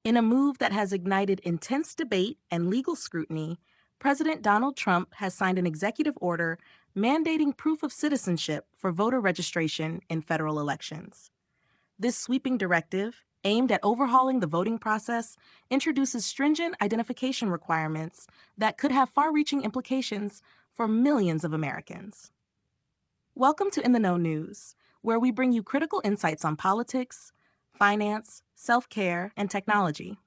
In a move that has ignited intense debate and legal scrutiny, President Donald Trump has signed an executive order mandating proof of citizenship for voter registration in federal elections. This sweeping directive, aimed at overhauling the voting process, introduces stringent identification requirements that could have far reaching implications for millions of Americans. Welcome to In the Know News, where we bring you critical insights on politics, finance, self care, and technology.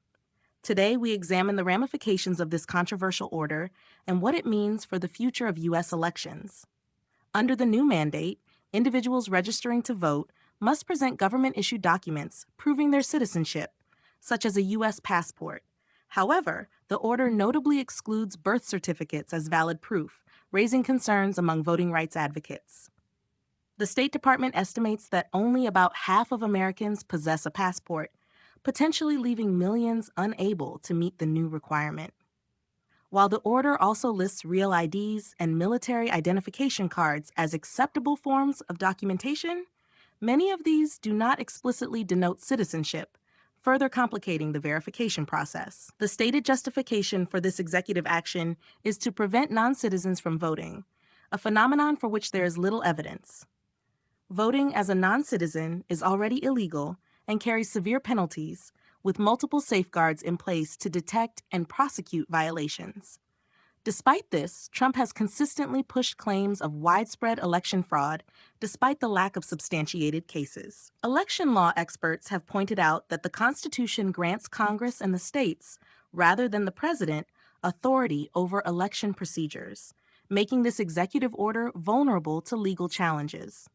Today, we examine the ramifications of this controversial order and what it means for the future of U.S. elections. Under the new mandate, individuals registering to vote must present government-issued documents proving their citizenship, such as a U.S. passport. However, the order notably excludes birth certificates as valid proof, raising concerns among voting rights advocates. The State Department estimates that only about half of Americans possess a passport, potentially leaving millions unable to meet the new requirement. While the order also lists real IDs and military identification cards as acceptable forms of documentation, many of these do not explicitly denote citizenship, further complicating the verification process. The stated justification for this executive action is to prevent non-citizens from voting, a phenomenon for which there is little evidence. Voting as a non-citizen is already illegal and carries severe penalties, with multiple safeguards in place to detect and prosecute violations. Despite this, Trump has consistently pushed claims of widespread election fraud, despite the lack of substantiated cases. Election law experts have pointed out that the Constitution grants Congress and the states, rather than the president, authority over election procedures, making this executive order vulnerable to legal challenges.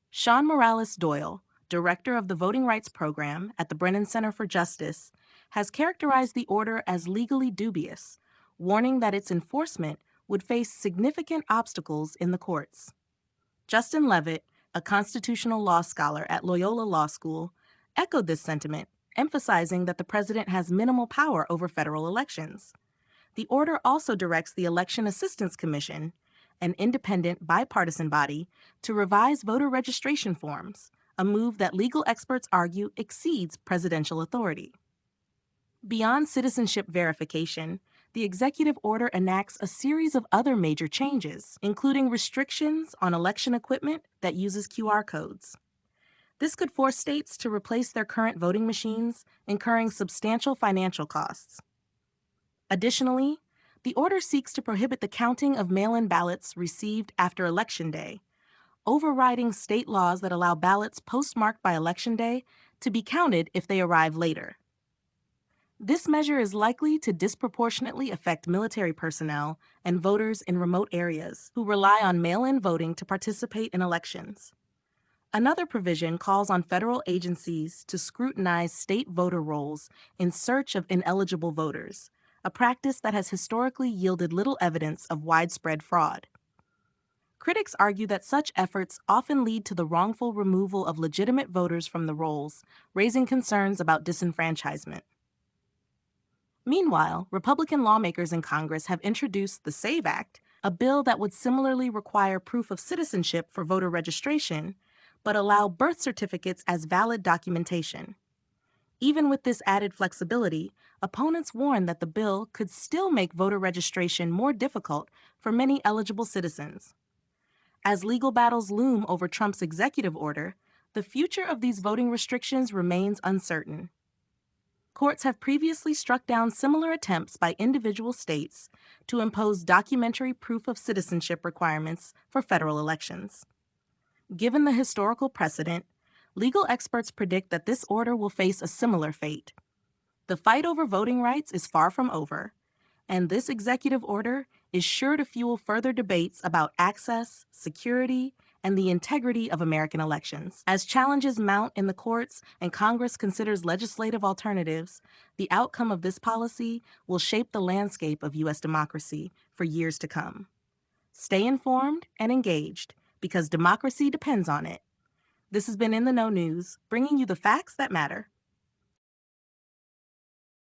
Sean Morales Doyle, director of the Voting Rights Program at the Brennan Center for Justice, has characterized the order as legally dubious, warning that its enforcement would face significant obstacles in the courts. Justin Levitt, a constitutional law scholar at Loyola Law School, echoed this sentiment, emphasizing that the president has minimal power over federal elections. The order also directs the Election Assistance Commission, an independent bipartisan body, to revise voter registration forms, a move that legal experts argue exceeds presidential authority. Beyond citizenship verification, the executive order enacts a series of other major changes, including restrictions on election equipment that uses QR codes. This could force states to replace their current voting machines, incurring substantial financial costs. Additionally, the order seeks to prohibit the counting of mail-in ballots received after Election Day, overriding state laws that allow ballots postmarked by Election Day to be counted if they arrive later. This measure is likely to disproportionately affect military personnel and voters in remote areas who rely on mail-in voting to participate in elections. Another provision calls on federal agencies to scrutinize state voter rolls in search of ineligible voters, a practice that has historically yielded little evidence of widespread fraud. Critics argue that such efforts often lead to the wrongful removal of legitimate voters from the rolls, raising concerns about disenfranchisement. Meanwhile, Republican lawmakers in Congress have introduced the SAVE Act, a bill that would similarly require proof of citizenship for voter registration, but allow birth certificates as valid documentation. Even with this added flexibility, opponents warn that the bill could still make voter registration more difficult for many eligible citizens. As legal battles loom over Trump's executive order, the future of these voting restrictions remains uncertain. Courts have previously struck down similar attempts by individual states to impose documentary proof of citizenship requirements for federal elections. Given the historical precedent, legal experts predict that this order will face a similar fate. The fight over voting rights is far from over, and this executive order is sure to fuel further debates about access, security, and the integrity of American elections. As challenges mount in the courts and Congress considers legislative alternatives, the outcome of this policy will shape the landscape of U.S. democracy for years to come. Stay informed and engaged, because democracy depends on it. This has been In the Know News, bringing you the facts that matter.